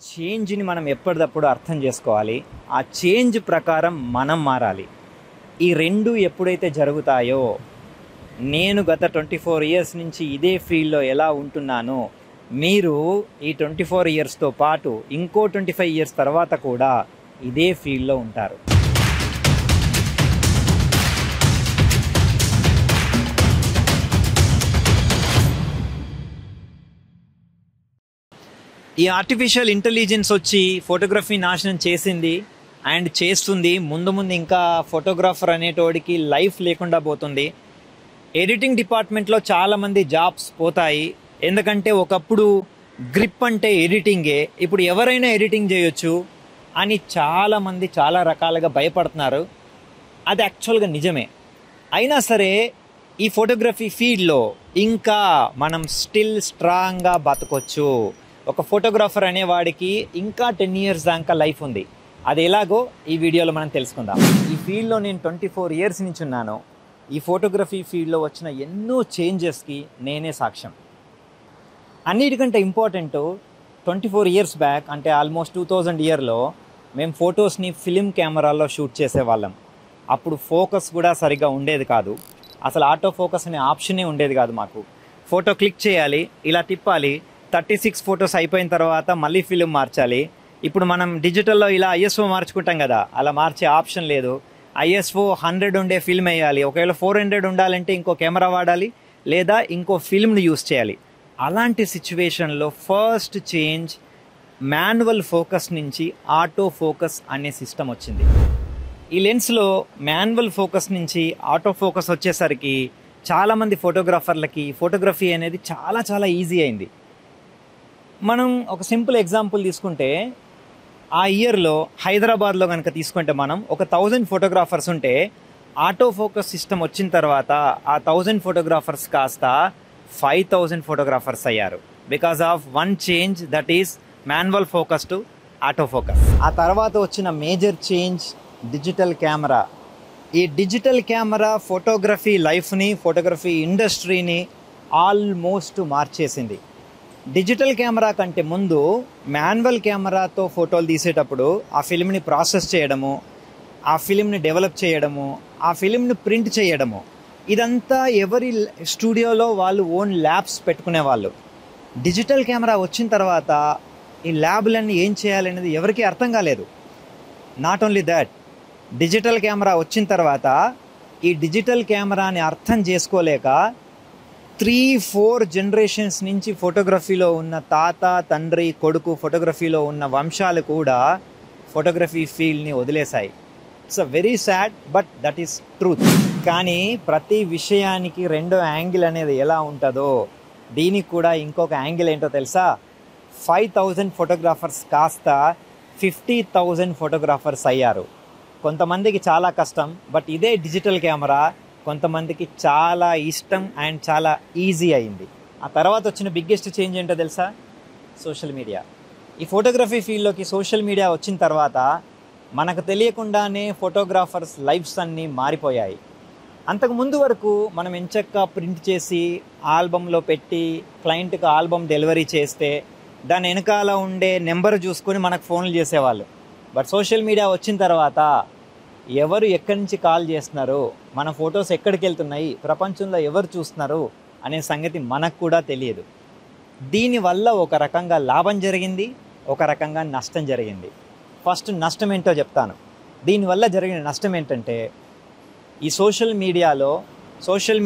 చేంజ్ని మనం ఎప్పటికప్పుడు అర్థం చేసుకోవాలి. ఆ చేంజ్ ప్రకారం మనం మారాలి. ఈ రెండు ఎప్పుడైతే జరుగుతాయో, నేను గత 24 ఇయర్స్ నుంచి ఇదే ఫీల్డ్లో ఎలా ఉంటున్నానో, మీరు ఈ 24 ఇయర్స్తో పాటు ఇంకో 25 ఇయర్స్ తర్వాత కూడా ఇదే ఫీల్డ్లో ఉంటారు. ఈ ఆర్టిఫిషియల్ ఇంటెలిజెన్స్ వచ్చి ఫోటోగ్రఫీ నాశనం చేసింది అండ్ చేస్తుంది. ముందు ముందు ఇంకా ఫోటోగ్రాఫర్ అనేటోడికి లైఫ్ లేకుండా పోతుంది. ఎడిటింగ్ డిపార్ట్మెంట్లో చాలామంది జాబ్స్ పోతాయి. ఎందుకంటే ఒకప్పుడు గ్రిప్ అంటే ఎడిటింగే, ఇప్పుడు ఎవరైనా ఎడిటింగ్ చేయొచ్చు అని చాలామంది చాలా రకాలుగా భయపడుతున్నారు. అది యాక్చువల్గా నిజమే. అయినా సరే ఈ ఫోటోగ్రఫీ ఫీల్డ్లో ఇంకా మనం స్టిల్ స్ట్రాంగ్గా బతకొచ్చు. ఒక ఫోటోగ్రాఫర్ అనేవాడికి ఇంకా 10 ఇయర్స్ దాకా లైఫ్ ఉంది. అది ఎలాగో ఈ వీడియోలో మనం తెలుసుకుందాం. ఈ ఫీల్డ్లో నేను 24 ఇయర్స్ నుంచి ఉన్నాను. ఈ ఫోటోగ్రఫీ ఫీల్డ్లో వచ్చిన ఎన్నో చేంజెస్కి నేనే సాక్ష్యం. అన్నిటికంటే ఇంపార్టెంట్, 24 ఇయర్స్ బ్యాక్ అంటే ఆల్మోస్ట్ 2000 ఇయర్లో మేము ఫొటోస్ని ఫిలిం కెమెరాల్లో షూట్ చేసేవాళ్ళం. అప్పుడు ఫోకస్ కూడా సరిగ్గా ఉండేది కాదు. అసలు ఆటో ఫోకస్ అనే ఆప్షనే ఉండేది కాదు మాకు. ఫోటో క్లిక్ చేయాలి, ఇలా తిప్పాలి, 36 ఫొటోస్ అయిపోయిన తర్వాత మళ్ళీ ఫిలిం మార్చాలి. ఇప్పుడు మనం డిజిటల్లో ఇలా ISO మార్చుకుంటాం కదా, అలా మార్చే ఆప్షన్ లేదు. ISO 100 ఉండే ఫిల్మ్ వేయాలి. ఒకవేళ 400 ఉండాలంటే ఇంకో కెమెరా వాడాలి, లేదా ఇంకో ఫిల్మ్ని యూస్ చేయాలి. అలాంటి సిచ్యువేషన్లో ఫస్ట్ చేంజ్ మాన్యువల్ ఫోకస్ నుంచి ఆటో ఫోకస్ అనే సిస్టమ్ వచ్చింది. ఈ లెన్స్లో మాన్యువల్ ఫోకస్ నుంచి ఆటో ఫోకస్ వచ్చేసరికి చాలామంది ఫోటోగ్రాఫర్లకి ఫోటోగ్రఫీ అనేది చాలా చాలా ఈజీ అయింది. మనం ఒక సింపుల్ ఎగ్జాంపుల్ తీసుకుంటే, ఆ ఇయర్లో హైదరాబాద్లో కనుక తీసుకుంటే మనం ఒక 1000 ఫోటోగ్రాఫర్స్ ఉంటే, ఆటో ఫోకస్ సిస్టమ్ వచ్చిన తర్వాత ఆ 1000 ఫోటోగ్రాఫర్స్ కాస్త 5000 ఫోటోగ్రాఫర్స్ అయ్యారు. Because of one change, that is manual focus to auto focus. ఆ తర్వాత వచ్చిన మేజర్ చేంజ్ డిజిటల్ కెమెరా. ఈ డిజిటల్ కెమెరా ఫోటోగ్రఫీ లైఫ్ని, ఫోటోగ్రఫీ ఇండస్ట్రీని ఆల్మోస్ట్ మార్చేసింది. డిజిటల్ కెమెరా కంటే ముందు మాన్యువల్ కెమెరాతో ఫోటోలు తీసేటప్పుడు ఆ ఫిల్మ్ని ప్రాసెస్ చేయడము, ఆ ఫిల్మ్ని డెవలప్ చేయడము, ఆ ఫిల్మ్ని ప్రింట్ చేయడము, ఇదంతా ఎవరి స్టూడియోలో వాళ్ళు ఓన్ ల్యాబ్స్ పెట్టుకునేవాళ్ళు. డిజిటల్ కెమెరా వచ్చిన తర్వాత ఈ ల్యాబ్లన్నీ ఏం చేయాలనేది ఎవరికీ అర్థం కాలేదు. Not only that, digital camera వచ్చిన తర్వాత ఈ డిజిటల్ కెమెరాని అర్థం చేసుకోలేక 3-4 జనరేషన్స్ నుంచి ఫోటోగ్రఫీలో ఉన్న తాత, తండ్రి, కొడుకు ఫోటోగ్రఫీలో ఉన్న వంశాలు కూడా ఫోటోగ్రఫీ ఫీల్డ్ని వదిలేశాయి. It's a very sad, but that is truth. కానీ ప్రతి విషయానికి రెండో యాంగిల్ అనేది ఎలా ఉంటుందో, దీనికి కూడా ఇంకొక యాంగిల్ ఏంటో తెలుసా? 5000 ఫోటోగ్రాఫర్స్ కాస్త 50,000 ఫోటోగ్రాఫర్స్ అయ్యారు. కొంతమందికి చాలా కష్టం, బట్ ఇదే డిజిటల్ కెమెరా కొంతమందికి చాలా ఇష్టం అండ్ చాలా ఈజీ అయింది. ఆ తర్వాత వచ్చిన బిగ్గెస్ట్ చేంజ్ ఏంటో తెలుసా? Social media. ఈ ఫోటోగ్రఫీ ఫీల్డ్లోకి సోషల్ మీడియా వచ్చిన తర్వాత మనకు తెలియకుండానే ఫోటోగ్రాఫర్స్ లైఫ్స్ అన్నీ మారిపోయాయి. అంతకుముందు వరకు మనం ఎంచక్కా ప్రింట్ చేసి ఆల్బంలో పెట్టి క్లయింట్కి ఆల్బమ్ డెలివరీ చేస్తే దాని వెనకాల ఉండే నెంబర్ చూసుకొని మనకు ఫోన్లు చేసేవాళ్ళు. బట్ సోషల్ మీడియా వచ్చిన తర్వాత ఎవరు ఎక్కడి నుంచి కాల్ చేస్తున్నారు, మన ఫొటోస్ ఎక్కడికి వెళ్తున్నాయి, ప్రపంచంలో ఎవరు చూస్తున్నారు అనే సంగతి మనకు కూడా తెలియదు. దీనివల్ల ఒక రకంగా లాభం జరిగింది, ఒక రకంగా నష్టం జరిగింది. ఫస్ట్ నష్టం ఏంటో చెప్తాను. దీనివల్ల జరిగిన నష్టం ఏంటంటే, ఈ సోషల్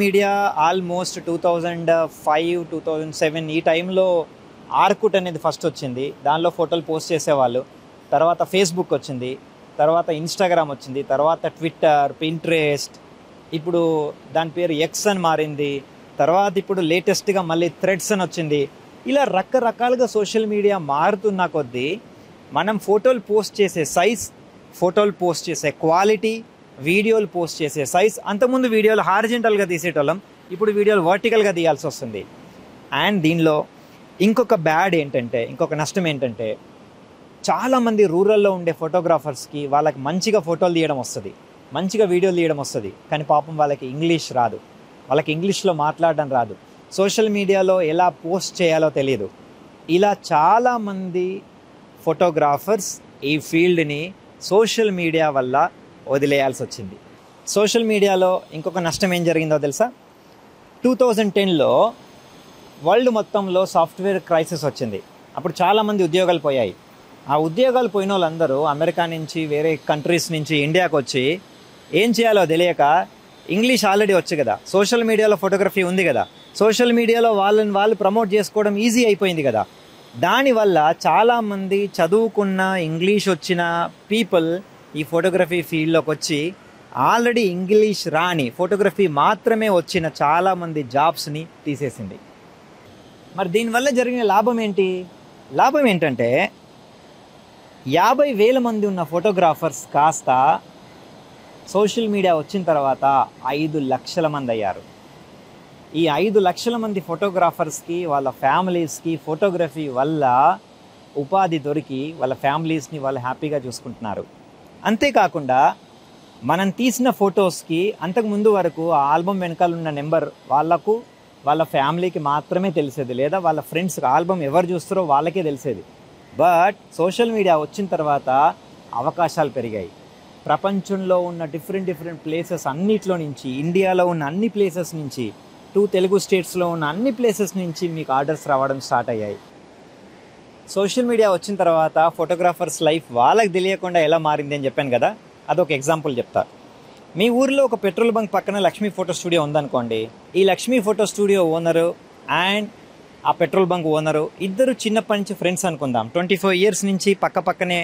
మీడియా ఆల్మోస్ట్ 2005, 2007 ఈ టైంలో ఆర్కుట్ అనేది ఫస్ట్ వచ్చింది. దానిలో ఫోటోలు పోస్ట్ చేసేవాళ్ళు. తర్వాత ఫేస్బుక్ వచ్చింది, తర్వాత ఇన్స్టాగ్రామ్ వచ్చింది, తర్వాత ట్విట్టర్, పింట్రెస్ట్, ఇప్పుడు దాని పేరు ఎక్స్ అని మారింది. తర్వాత ఇప్పుడు లేటెస్ట్గా మళ్ళీ థ్రెడ్స్ అని వచ్చింది. ఇలా రకరకాలుగా సోషల్ మీడియా మారుతున్న కొద్దీ మనం ఫోటోలు పోస్ట్ చేసే సైజ్, ఫోటోలు పోస్ట్ చేసే క్వాలిటీ, వీడియోలు పోస్ట్ చేసే సైజ్, అంతకుముందు వీడియోలు హారిజెంటల్గా తీసేటోళ్ళం, ఇప్పుడు వీడియోలు వర్టికల్గా తీయాల్సి వస్తుంది. అండ్ దీనిలో ఇంకొక నష్టం ఏంటంటే, చాలామంది రూరల్లో ఉండే ఫోటోగ్రాఫర్స్కి వాళ్ళకి మంచిగా ఫోటోలు తీయడం వస్తుంది, మంచిగా వీడియోలు తీయడం వస్తుంది, కానీ పాపం వాళ్ళకి ఇంగ్లీష్ రాదు, వాళ్ళకి ఇంగ్లీష్లో మాట్లాడడం రాదు, సోషల్ మీడియాలో ఎలా పోస్ట్ చేయాలో తెలియదు. ఇలా చాలామంది ఫోటోగ్రాఫర్స్ ఈ ఫీల్డ్ని సోషల్ మీడియా వల్ల వదిలేయాల్సి వచ్చింది. సోషల్ మీడియాలో ఇంకొక నష్టం ఏం జరిగిందో తెలుసా? 2010లో వరల్డ్ మొత్తంలో సాఫ్ట్వేర్ క్రైసిస్ వచ్చింది. అప్పుడు చాలామంది ఉద్యోగాలు పోయాయి. ఆ ఉద్యోగాలు పోయిన వాళ్ళందరూ అమెరికా నుంచి, వేరే కంట్రీస్ నుంచి ఇండియాకి వచ్చి ఏం చేయాలో తెలియక, ఇంగ్లీష్ ఆల్రెడీ వచ్చు కదా, సోషల్ మీడియాలో ఫోటోగ్రఫీ ఉంది కదా, సోషల్ మీడియాలో వాళ్ళని వాళ్ళు ప్రమోట్ చేసుకోవడం ఈజీ అయిపోయింది కదా. దానివల్ల చాలామంది చదువుకున్న, ఇంగ్లీష్ వచ్చిన పీపుల్ ఈ ఫోటోగ్రఫీ ఫీల్డ్లోకి వచ్చి ఆల్రెడీ ఇంగ్లీష్ రాని, ఫోటోగ్రఫీ మాత్రమే వచ్చిన చాలామంది జాబ్స్ని తీసేసింది. మరి దీనివల్ల జరిగిన లాభం ఏంటి? లాభం ఏంటంటే 50,000 మంది ఉన్న ఫోటోగ్రాఫర్స్ కాస్త సోషల్ మీడియా వచ్చిన తర్వాత 5 లక్షల మంది అయ్యారు. ఈ 5 లక్షల మంది ఫోటోగ్రాఫర్స్కి, వాళ్ళ ఫ్యామిలీస్కి ఫోటోగ్రఫీ వల్ల ఉపాధి దొరికి వాళ్ళ ఫ్యామిలీస్ని వాళ్ళు హ్యాపీగా చూసుకుంటున్నారు. అంతేకాకుండా మనం తీసిన ఫొటోస్కి అంతకుముందు వరకు ఆ ఆల్బమ్ వెనకాల ఉన్న నెంబర్ వాళ్ళకు, వాళ్ళ ఫ్యామిలీకి మాత్రమే తెలిసేది, లేదా వాళ్ళ ఫ్రెండ్స్కి ఆల్బమ్ ఎవరు చూస్తారో వాళ్ళకే తెలిసేది. బట్ సోషల్ మీడియా వచ్చిన తర్వాత అవకాశాలు పెరిగాయి. ప్రపంచంలో ఉన్న డిఫరెంట్ ప్లేసెస్ అన్నిట్లో నుంచి, ఇండియాలో ఉన్న అన్ని ప్లేసెస్ నుంచి, 2 తెలుగు స్టేట్స్లో ఉన్న అన్ని ప్లేసెస్ నుంచి మీకు ఆర్డర్స్ రావడం స్టార్ట్ అయ్యాయి. సోషల్ మీడియా వచ్చిన తర్వాత ఫోటోగ్రాఫర్స్ లైఫ్ వాళ్ళకి తెలియకుండా ఎలా మారింది అని చెప్పాను కదా, అదొక ఎగ్జాంపుల్ చెప్తా. మీ ఊరిలో ఒక పెట్రోల్ బంక్ పక్కన లక్ష్మీ ఫోటో స్టూడియో ఉందనుకోండి. ఈ Lakshmi photo studio owner and ఆ పెట్రోల్ బంక్ ఓనరు ఇద్దరు చిన్నప్పటి నుంచి ఫ్రెండ్స్ అనుకుందాం. 24 years నుంచి పక్కనే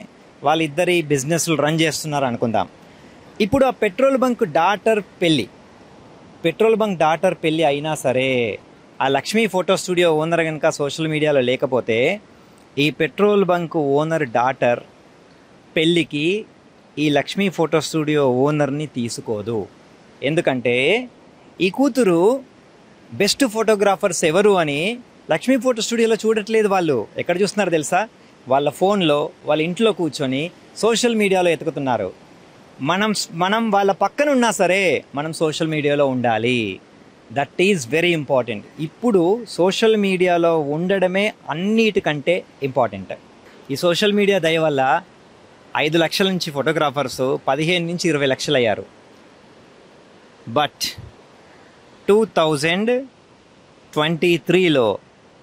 వాళ్ళిద్దరి బిజినెస్లు రన్ చేస్తున్నారు అనుకుందాం. ఇప్పుడు ఆ పెట్రోల్ బంక్ డాటర్ పెళ్ళి అయినా సరే, ఆ లక్ష్మీ ఫోటో స్టూడియో ఓనర్ కనుక సోషల్ మీడియాలో లేకపోతే, ఈ పెట్రోల్ బంక్ ఓనర్ డాటర్ పెళ్ళికి ఈ లక్ష్మీ ఫోటో స్టూడియో ఓనర్ని తీసుకోదు. ఎందుకంటే ఈ కూతురు బెస్ట్ ఫోటోగ్రాఫర్స్ ఎవరు అని లక్ష్మీ ఫోటో స్టూడియోలో చూడట్లేదు. వాళ్ళు ఎక్కడ చూస్తున్నారు తెలుసా? వాళ్ళ ఫోన్లో, వాళ్ళ ఇంట్లో కూర్చొని సోషల్ మీడియాలో ఎతుకుతున్నారు. మనం వాళ్ళ పక్కన ఉన్నా సరే మనం సోషల్ మీడియాలో ఉండాలి. That is very important. ఇప్పుడు సోషల్ మీడియాలో ఉండడమే అన్నిటికంటే ఇంపార్టెంట్. ఈ సోషల్ మీడియా దయ వల్ల 5 లక్షల నుంచి ఫోటోగ్రాఫర్స్ 15 నుంచి 20 లక్షలు అయ్యారు. బట్ 2023లో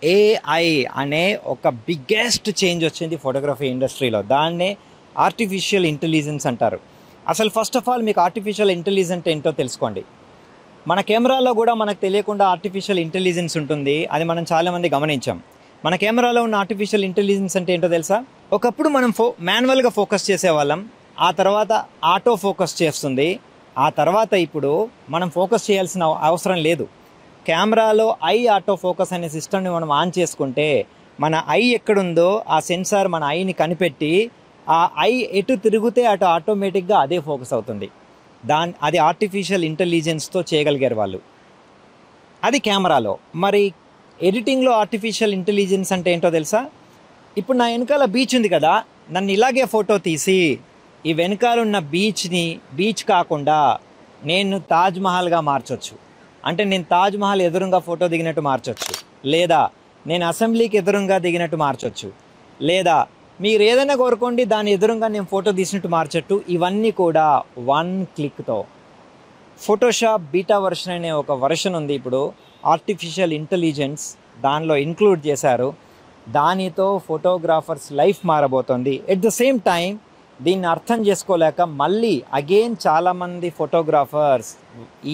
AI అనే ఒక బిగ్గెస్ట్ చేంజ్ వచ్చింది ఫోటోగ్రఫీ ఇండస్ట్రీలో. దాన్నే ఆర్టిఫిషియల్ ఇంటెలిజెన్స్ అంటారు. అసలు ఫస్ట్ ఆఫ్ ఆల్ మీకు ఆర్టిఫిషియల్ ఇంటెలిజెన్స్ ఏంటో తెలుసుకోండి. మన కెమెరాలో కూడా మనకు తెలియకుండా ఆర్టిఫిషియల్ ఇంటెలిజెన్స్ ఉంటుంది. అది మనం చాలామంది గమనించాం. మన కెమెరాలో ఉన్న ఆర్టిఫిషియల్ ఇంటెలిజెన్స్ అంటే ఏంటో తెలుసా? ఒకప్పుడు మనం మాన్యువల్గా ఫోకస్ చేసేవాళ్ళం, ఆ తర్వాత ఆటో ఫోకస్ చేస్తుంది, ఆ తర్వాత ఇప్పుడు మనం ఫోకస్ చేయాల్సిన అవసరం లేదు. కెమెరాలో ఐ ఆటో ఫోకస్ అనే సిస్టమ్ని మనం ఆన్ చేసుకుంటే, మన ఐ ఎక్కడుందో ఆ సెన్సార్ మన ఐని కనిపెట్టి ఆ ఐ ఎటు తిరిగితే అటు ఆటోమేటిక్గా అదే ఫోకస్ అవుతుంది. అది ఆర్టిఫిషియల్ ఇంటెలిజెన్స్తో చేయగలిగారు వాళ్ళు. అది కెమెరాలో. మరి ఎడిటింగ్లో ఆర్టిఫిషియల్ ఇంటెలిజెన్స్ అంటే ఏంటో తెలుసా? ఇప్పుడు నా వెనకాల బీచ్ ఉంది కదా, నన్ను ఇలాగే ఫోటో తీసి ఈ వెనకాల ఉన్న బీచ్ కాకుండా నేను తాజ్మహల్గా మార్చొచ్చు. అంటే నేను తాజ్మహల్ ఎదురుగా ఫోటో దిగినట్టు మార్చొచ్చు, లేదా నేను అసెంబ్లీకి ఎదురుగా దిగినట్టు మార్చొచ్చు, లేదా మీరు ఏదైనా కోరుకోండి దాని ఎదురుగా నేను ఫోటో తీసినట్టు మార్చట్టు. ఇవన్నీ కూడా 1 క్లిక్తో. ఫోటోషాప్ బీటా వర్షన్ అనే ఒక వర్షన్ ఉంది ఇప్పుడు, ఆర్టిఫిషియల్ ఇంటెలిజెన్స్ దానిలో ఇంక్లూడ్ చేశారు. దానితో ఫోటోగ్రాఫర్స్ లైఫ్ మారబోతోంది. ఎట్ ద సేమ్ టైం దీన్ని అర్థం చేసుకోలేక మళ్ళీ అగైన్ చాలామంది ఫోటోగ్రాఫర్స్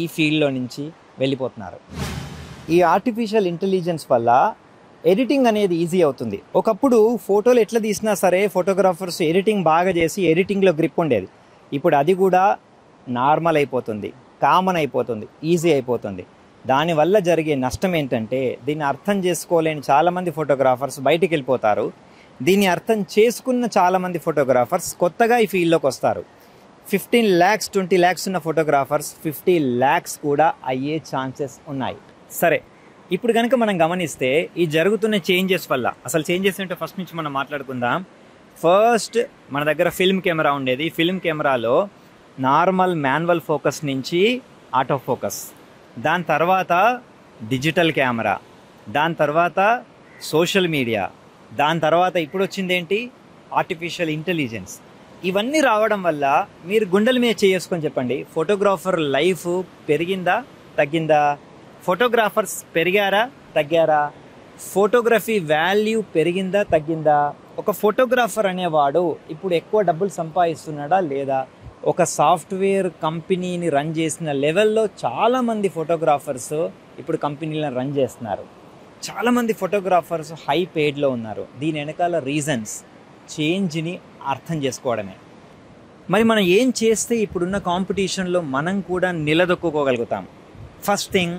ఈ ఫీల్డ్లో నుంచి వెళ్ళిపోతున్నారు. ఈ ఆర్టిఫిషియల్ ఇంటెలిజెన్స్ వల్ల ఎడిటింగ్ అనేది ఈజీ అవుతుంది. ఒకప్పుడు ఫోటోలు ఎట్లా తీసినా సరే ఫోటోగ్రాఫర్స్ ఎడిటింగ్ బాగా చేసి ఎడిటింగ్లో గ్రిప్ ఉండేది. ఇప్పుడు అది కూడా నార్మల్ అయిపోతుంది, కామన్ అయిపోతుంది, ఈజీ అయిపోతుంది. దానివల్ల జరిగే నష్టం ఏంటంటే, దీన్ని అర్థం చేసుకోలేని చాలామంది ఫోటోగ్రాఫర్స్ బయటికి వెళ్ళిపోతారు. దీన్ని అర్థం చేసుకున్న చాలామంది ఫోటోగ్రాఫర్స్ కొత్తగా ఈ ఫీల్డ్లోకి వస్తారు. 15 lakhs 20 lakhs ఉన్న ఫోటోగ్రాఫర్స్ 50 lakhs కూడా అయ్యే ఛాన్సెస్ ఉన్నాయి. సరే, ఇప్పుడు కనుక మనం గమనిస్తే ఈ జరుగుతున్న చేంజెస్ వల్ల, అసలు చేంజెస్ ఏంటో ఫస్ట్ నుంచి మనం మాట్లాడుకుందాం. ఫస్ట్ మన దగ్గర ఫిల్మ్ కెమెరా ఉండేది. ఫిల్మ్ కెమెరాలో నార్మల్ మాన్యువల్ ఫోకస్ నుంచి ఆటో ఫోకస్, దాని తర్వాత డిజిటల్ కెమెరా, దాని తర్వాత సోషల్ మీడియా, దాని తర్వాత ఇప్పుడు వచ్చింది ఏంటి, ఆర్టిఫిషియల్ ఇంటెలిజెన్స్, ఇవన్నీ రావడం వల్ల మీరు గుండెల మీద చేసుకొని చెప్పండి, ఫోటోగ్రాఫర్ లైఫ్ పెరిగిందా తగ్గిందా? ఫోటోగ్రాఫర్స్ పెరిగారా తగ్గారా? ఫోటోగ్రఫీ వాల్యూ పెరిగిందా తగ్గిందా? ఒక ఫోటోగ్రాఫర్ అనేవాడు ఇప్పుడు ఎక్కువ డబ్బులు సంపాదిస్తున్నాడా లేదా? ఒక సాఫ్ట్వేర్ కంపెనీని రన్ చేసిన లెవెల్లో చాలామంది ఫోటోగ్రాఫర్స్ ఇప్పుడు కంపెనీలను రన్ చేస్తున్నారు. చాలామంది ఫోటోగ్రాఫర్స్ హై పేడ్లో ఉన్నారు. దీని వెనకాల రీజన్స్ చేంజ్ని అర్థం చేసుకోవడమే. మరి మనం ఏం చేస్తే ఇప్పుడున్న కాంపిటీషన్లో మనం కూడా నిలదొక్కుకోగలుగుతాం? ఫస్ట్ థింగ్,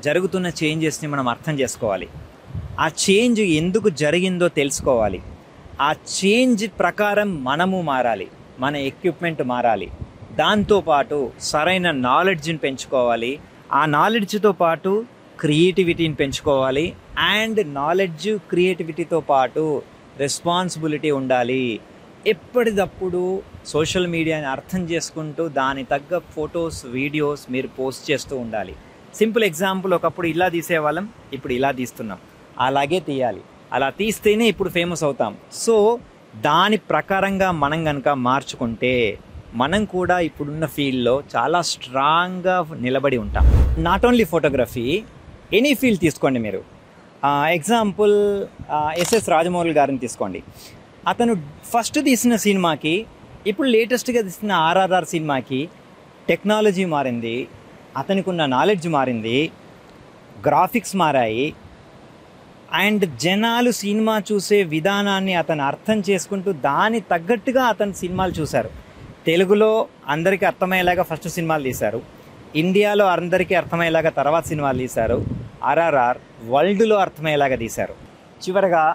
జరుగుతున్న చేంజెస్ని మనం అర్థం చేసుకోవాలి. ఆ చేంజ్ ఎందుకు జరిగిందో తెలుసుకోవాలి. ఆ చేంజ్ ప్రకారం మనము మారాలి, మన ఎక్విప్మెంట్ మారాలి. దాంతోపాటు సరైన నాలెడ్జ్ని పెంచుకోవాలి. ఆ నాలెడ్జ్తో పాటు క్రియేటివిటీని పెంచుకోవాలి. అండ్ నాలెడ్జ్ క్రియేటివిటీతో పాటు రెస్పాన్సిబిలిటీ ఉండాలి. ఎప్పటికప్పుడు సోషల్ మీడియాని అర్థం చేసుకుంటూ దాని తగ్గ ఫొటోస్, వీడియోస్ మీరు పోస్ట్ చేస్తూ ఉండాలి. సింపుల్ ఎగ్జాంపుల్, ఒకప్పుడు ఇలా తీసేవాళ్ళం, ఇప్పుడు ఇలా తీస్తున్నాం. అలాగే తీయాలి. అలా తీస్తేనే ఇప్పుడు ఫేమస్ అవుతాం. సో దాని ప్రకారంగా మనం కనుక మార్చుకుంటే మనం కూడా ఇప్పుడున్న ఫీల్డ్లో చాలా స్ట్రాంగ్గా నిలబడి ఉంటాం. Not only photography, any field తీసుకోండి మీరు. ఎగ్జాంపుల్ ఎస్ఎస్ రాజమౌళి గారిని తీసుకోండి. అతను ఫస్ట్ తీసిన సినిమాకి ఇప్పుడు లేటెస్ట్గా తీసిన ఆర్ఆర్ఆర్ సినిమాకి టెక్నాలజీ మారింది, అతనికి ఉన్న నాలెడ్జ్ మారింది, గ్రాఫిక్స్ మారాయి. అండ్ జనాలు సినిమా చూసే విధానాన్ని అతను అర్థం చేసుకుంటూ దాని తగ్గట్టుగా అతను సినిమాలు చూశారు. తెలుగులో అందరికీ అర్థమయ్యేలాగా ఫస్ట్ సినిమాలు తీశారు, ఇండియాలో అందరికీ అర్థమయ్యేలాగా తర్వాత సినిమాలు తీశారు, ఆర్ఆర్ఆర్ వరల్డ్లో అర్థమయ్యేలాగా తీశారు. చివరగా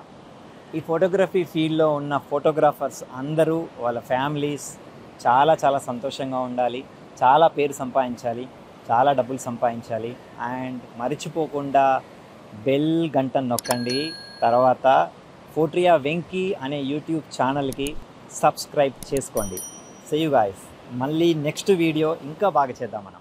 ఈ ఫోటోగ్రఫీ ఫీల్డ్లో ఉన్న ఫోటోగ్రాఫర్స్ అందరూ వాళ్ళ ఫ్యామిలీస్ చాలా చాలా సంతోషంగా ఉండాలి, చాలా పేరు సంపాదించాలి, చాలా డబ్బులు సంపాదించాలి. అండ్ మర్చిపోకుండా బెల్ గంట నొక్కండి. తర్వాత ఫోట్రియా వెంకీ అనే యూట్యూబ్ ఛానల్కి సబ్స్క్రైబ్ చేసుకోండి. See you guys. మళ్ళీ నెక్స్ట్ వీడియో ఇంకా బాగా చేద్దాం మనం.